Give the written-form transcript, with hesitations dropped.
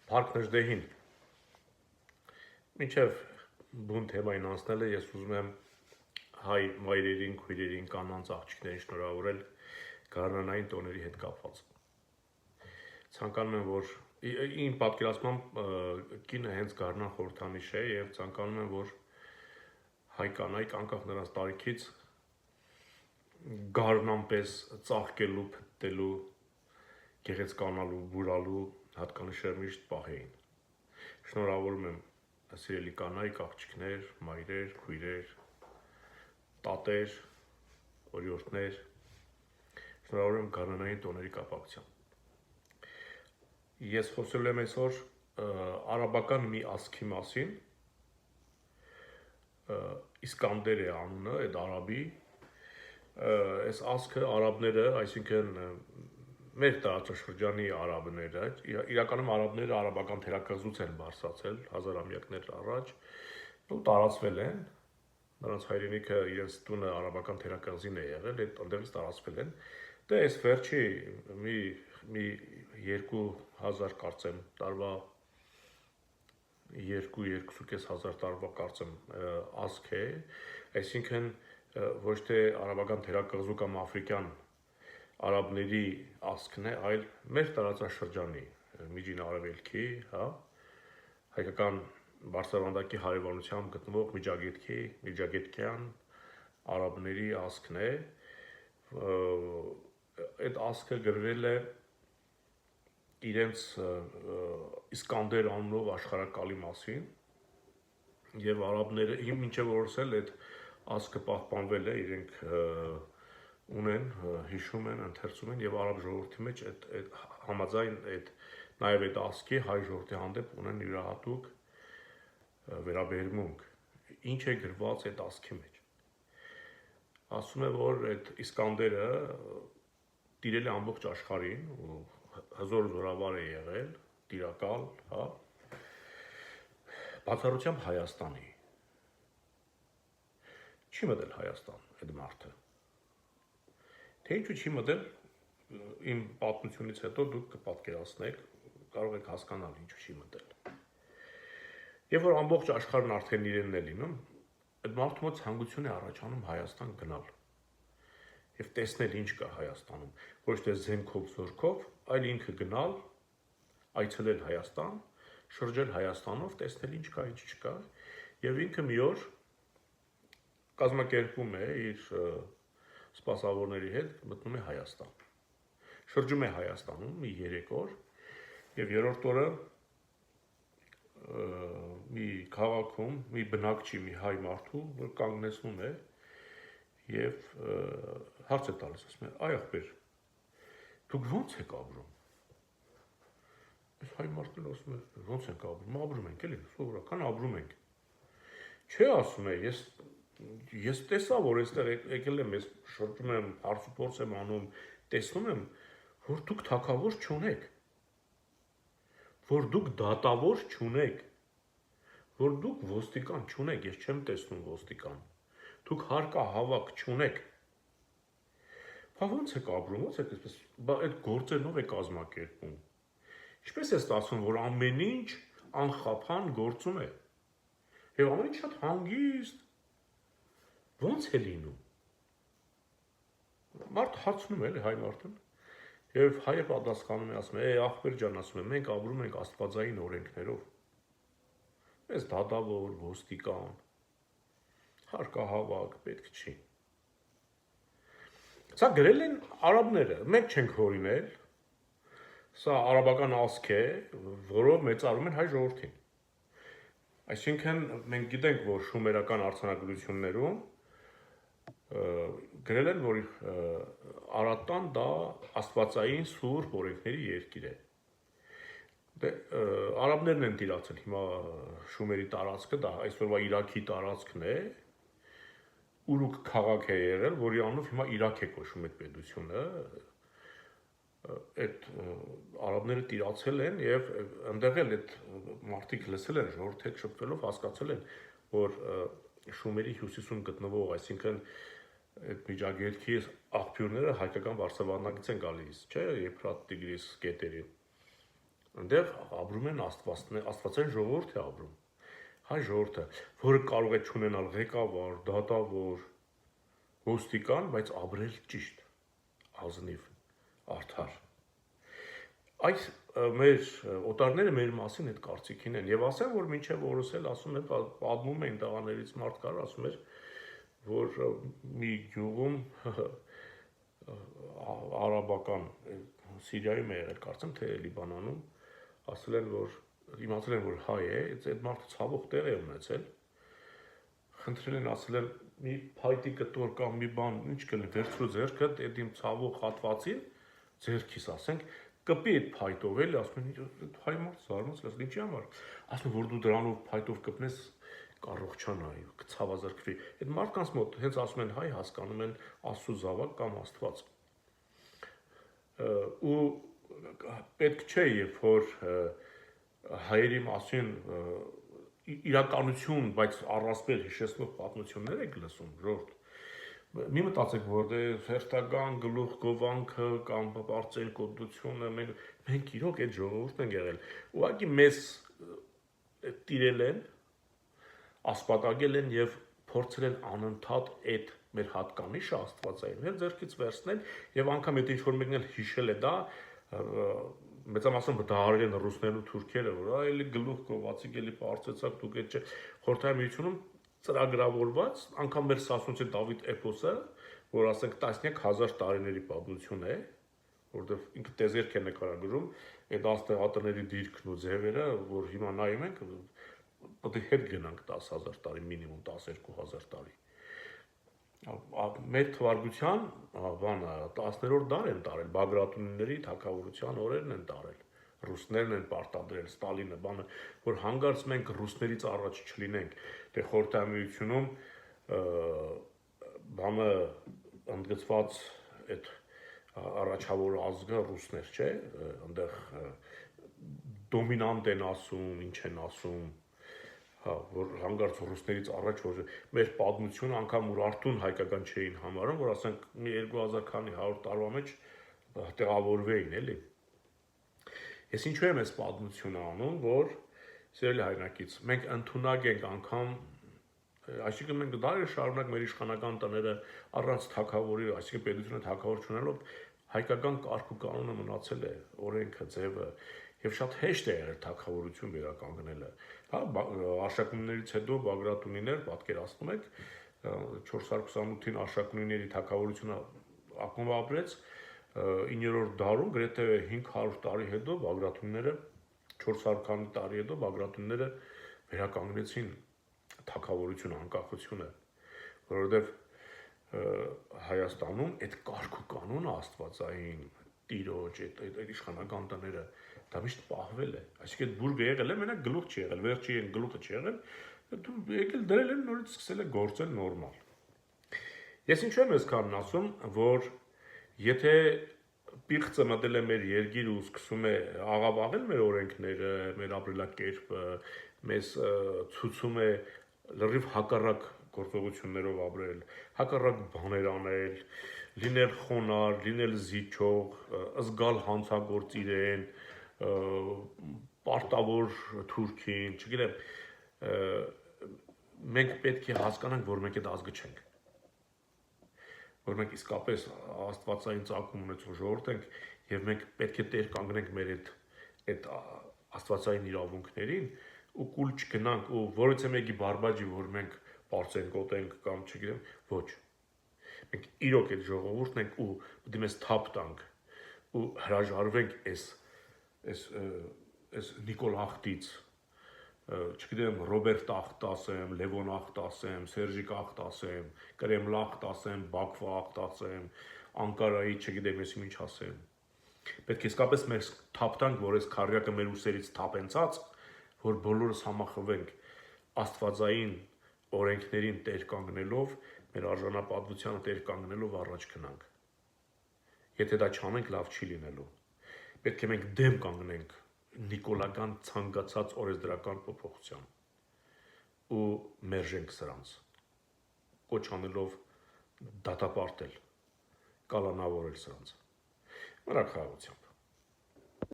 Փառք Նժդեհին։ Մինչև բուն թեմային անցնելը ես ուզում եմ հայ մայրերին, քույրերին, կանանց, աղջիկներին շնորհավորել գարնանային տոների հետ կապված։ Ցանկանում եմ, որ իմ պատկերացմամբ կինը հենց գարնան խորհրդանիշ է եւ ցանկանում եմ, որ հայ կանայք անկախ նրանց տարիքից գարնանպես ծաղկելու, փտտելու, գեղեցկանալու, բուրալու հատկանիշը միշտ պահեին։ Շնորհավորում եմ սիրելի կանայք, աղջիկներ, մայրեր, քույրեր, տատեր, օրիորդներ, շնորհավորում եմ գարնանային տոների կապակցությամբ։ Ես խոսել եմ այսօր արաբական մի ազգի մասին, Իսկանդեր է անունը, այդ արաբի, այս ազգը արաբները, այսինքն մեր տարածաշրջանի արաբները, իրականում արաբները արաբական թերակղզուց են բարձրացել հազարամյակներ առաջ, ու տարածվել են, նրանց հայրենիքը իրենց տունը արաբական թերակղզին է եղել, այդ ընդեղից տարածվել են, դե այս վերջի մի 2000 կարծեմ տարվա 2-2.5 տարվա կարծեմ ազգ է, այսինքն ոչ թե արաբական թերակղզու կամ աֆրիկյան արաբների ազգն է, այլ մեր տարածաշրջանի միջին արևելքի, հա, հայկական բարձրավանդակի հարևանությամբ գտնվող միջագետքյան արաբների ազգն է, այդ ազգը գրվել է իրենց Իսկանդեր անունով աշխարհակալի մասին եւ արաբները մինչեւ որսել այդ ազգը պահպանվել է, իրենք ունեն, հիշում են, ընթերցում են եւ արաբ ժողովրդի մեջ այդ համաձայն այդ նաեւ այդ ազգի հայ ժողովրդի հանդեպ ունեն յուրահատուկ վերաբերմունք։ Ինչ է գրված այդ ազգի մեջ։ Ասում է, որ այդ Իսկանդերը տիրել է ամբողջ աշխարհին ու հզոր զորավար է եղել, տիրակալ, հա, բացառությամբ Հայաստանի։ Չի մտել Հայաստան այդ մարդը։ Թե ինչու չի մտել, իմ պատմությունից հետո դուք կպատկերացնեք, կարող եք հասկանալ ինչու չի մտել։ Եվ որ ամբողջ աշխարհն արդեն իրենն է լինում, այդ մարդու մոտ ցանկություն է առաջանում Հայաստան գնալ եւ տեսնել ինչ կա Հայաստանում, ոչ թե զենքով, զորքով, այլ ինքը գնալ, այցելել Հայաստան, շրջել Հայաստանով, տեսնել ինչ կա, ինչ չկա, եւ ինքը մի օր կազմակերպում է իր սպասավորների հետ, մտնում է Հայաստան։ Շրջում է Հայաստանում մի 3 օր եւ երրորդ օրը մի քաղաքում, մի բնակչի, մի հայ մարդու, որ կանգնեցնում է եւ հարց է տալիս, ասում է. «Այ ախպեր, դուք ո՞նց եք ապրում»։ Այս հայ մարդն ասում է. «Ո՞նց ենք ապրում, ապրում ենք էլի, սովորական ապրում ենք»։ Չէ, ասում է, ես տեսա, որ այստեղ եկել եմ, ես շրջում եմ, հարցուփորձ եմ անում, տեսնում եմ, որ դուք թագավոր չունեք, որ դուք դատավոր չունեք, որ դուք ոստիկան չունեք, ես չեմ տեսնում ոստիկան, դուք հարկահավաք չունեք։ Բա ո՞նց եք ապրում, ո՞նց եք այսպես, բա այդ գործերով եք կազմակերպում։ Ինչպես է ստացվում, որ ամեն ինչ անխափան գործում է։ Եվ ամեն ինչ շատ հանգիստ։ Ո՞նց է լինում։ Մարդ հարցնում է, հայ մարդուն, եւ հայը պատասխանում է, ասում է. «Ախպեր ջան», ասում է, «մենք ապրում ենք աստվածային օրենքներով։ Մեզ դատավոր, ոստիկան, հարկահավաք պետք չի»։ Սա գրել են արաբները, մենք չենք հորինել, սա արաբական ազգ է, որով մեծարում են հայ ժողովրդին։ Այսինքն մենք գիտենք, որ շումերական արձանագրություններում գրել են, որ Արատան դա աստվածային սուրբ օրենքների երկիր է։ Դե արաբներն են տիրացել հիմա շումերի տարածքը, դա այսօրվա Իրաքի տարածքն է, Ուրուկ քաղաք է եղել, որի անունով հիմա Իրաք է կոչվում այդ պետությունը, այդ արաբները տիրացել են եւ ընդեղ էլ այդ մարդիկ լսել են, ժողովրդի հետ շփվելով հասկացել են, որ շումերի հյուսիսում գտնվող, այսինքն այդ միջագետքի աղբյուրները հայկական բարձրավանդակից են գալիս, չէ, Եփրատ, Տիգրիս գետերի։ Այնտեղ ապրում են աստվածային ժողովուրդ է ապրում։ Հայ ժողովուրդը, որը կարող է չունենալ ղեկավար, դատավոր, ոստիկան, բայց ապրել ճիշտ, ազնիվ, արդար։ Այս մեր օտարները մեր մասին այդ կարծիքին են, եւ ասեմ, որ մինչեւ օրս էլ ասում են, պատմում են տղաներից մարդ կար, ասում էր, որ մի գյուղում արաբական Սիրիայում է եղել, կարծեմ թե Լիբանանում, ասել են, որ իմացել են, որ հայ է, այդ մարդը ցավոք տեղ է ունեցել, խնդրել են, ասել են, մի փայտի կտոր կամ մի բան, ինչ կլինի, վերցրու ձեռքդ, այդ իմ ցավոք հատվածին, ձեռքիս, ասենք, կպի այդ փայտով էլ, ասում են, հայ մարդ զարմացել, ասում ինչի համար, ասում որ դու դրանով փայտով կպնես, կառողջանա, կցավազրկվի։ Այդ մարդկանց մոտ հենց ասում են հայ հասկանում են Աստծո զավակ կամ Աստված։ Ու պետք չէ, երբ որ հայերի մասին իրականություն, բայց առասպել հիշեցնող պատմություններ եք լսում, ժողովուրդ, մի մտածեք, որ հերթական գլուխ գովանքը կամ բարձր կոդությունը մենք իրոք այդ ժողովուրդն ենք եղել։ Ուղղակի մեզ տիրել են, ասպատակել են եւ փորձել են անընդհատ այդ մեր հատկանիշը աստվածային մեր ձեռքից վերցնել եւ անգամ եթե ինչ-որ մեկն էլ հիշել է դա մեծամասն վտարել են ռուսներն ու թուրքերը, որ այլի գլուխ գովացիկ էլի բարձեցակ դուք այդ չէ խորհրդային միությունում ծրագրավորված, անգամ մեր Սասունցի Դավիթ էպոսը, որ ասենք 10,000 տարիների պատմություն է, որտեղ ինքը տեզերք է նկարագրում, այդ աստղատների դիրքն ու ձևերը, որ հիմա նայում ենք, պետք է հետ գնանք 10,000 տարի, մինիմում 12,000 տարի։ Մեր թվարկության բանը 10-րդ դար են տարել, Բագրատունիների թագավորության օրերն են տարել, ռուսներն են պարտադրել, Ստալինը, բանը, որ հանգարց մենք ռուսներից առաջ չլինենք, թե խորհրդային միությունում բանը ընդգծված այդ առաջավոր ազգը ռուսներ, չէ, այնտեղ դոմինանտ են ասում, ինչ են ասում, որ հանգարց ռուսներից առաջ որ մեր պատմությունը անգամ Ուրարտուն հայկական չէին համարում, որ ասենք մի 2000 քանի 100 տարվա մեջ տեղավորվեին, էլի։ Ես ինչու եմ այս պատմությունը անում, որ սիրելի հայրենակից, մենք ընդունակ ենք անգամ, այսինքն մենք դարեր շարունակ մեր իշխանական տները առանց թագավորի, այսինքն պետությունը թագավոր չունենալով հայկական կարգ ու կանոնը մնացել է, օրենքը, ձևը, եւ շատ հեշտ է եղել թագավորություն վերականգնելը։ Հա, Արշակունիներից հետո Բագրատունիներ, պատկերացնում եք, 428-ին Արշակունիների թագավորությունը ակումբ ապրեց, 9-րդ դարում գրեթե 500 տարի հետո Բագրատունիները 400 քանի տարի հետո Բագրատունիները վերականգնեցին թագավորությունը, անկախությունը, որովհետեւ Հայաստանում այդ կարգ ու կանոնը աստվածային տիրոջ, այդ իշխանական տները դա միշտ պահվել է, այսինքն այդ բուրգը եղել է, մենակ գլուխ չի եղել, վերջի են գլուխը չի եղել, դու եկել դրել են նորից սկսել է գործել նորմալ։ Ես ինչու եմ այսքանն ասում, որ եթե պիղծը մտել է մեր երկիր ու սկսում է աղավաղել մեր օրենքները, մեր ապրելակերպը, մեզ ցույցում է լրիվ հակառակ գործողություններով ապրել, հակառակ բաներ անել, լինել խոնար, լինել զիջող, զգալ հանցագործ իրեն, պարտավոր թուրքին, չգիտեմ, մենք պետք է հասկանանք, որ մենք այդ ազգը չենք, որ մենք իսկապես աստվածային ծագում ունեցող ժողովուրդ ենք եւ մենք պետք է տեր կանգնենք մեր այդ աստվածային իրավունքներին ու կուլ չգնանք ու որից է մեկի բարբաջի, որ մենք բարձենք, օտենք կամ չգիտեմ, ոչ։ Մենք իրոք այդ ժողովուրդն ենք ու պետք է մեզ թափ տանք ու հրաժարվենք այս Նիկոլ Ախտից, չգիտեմ, Ռոբերտ Ախտ ասեմ, Լևոն Ախտ ասեմ, Սերժիկ Ախտ ասեմ, Կրեմլ Ախտ ասեմ, Բաքվա Ախտ ասեմ, Անկարայի, չգիտեմ, ես ինչ ասեմ։ Պետք է իսկապես մեզ թափ տանք, որ այս քարյակը մեր ուսերից թափենցած, որ բոլորս համախվենք աստվածային օրենքներին տեր կանգնելով, մեր արժանապատվությանը տեր կանգնելով առաջ գնանք։ Եթե դա չանենք, լավ չի լինելու։ Պետք է մենք դեմ կանգնենք նիկոլական ցանկացած օրեսդրական փոփոխության ու մերժենք սրանց, կոչ անելով դատապարտել, կալանավորել սրանց։ Մրակ խաղաղությամբ։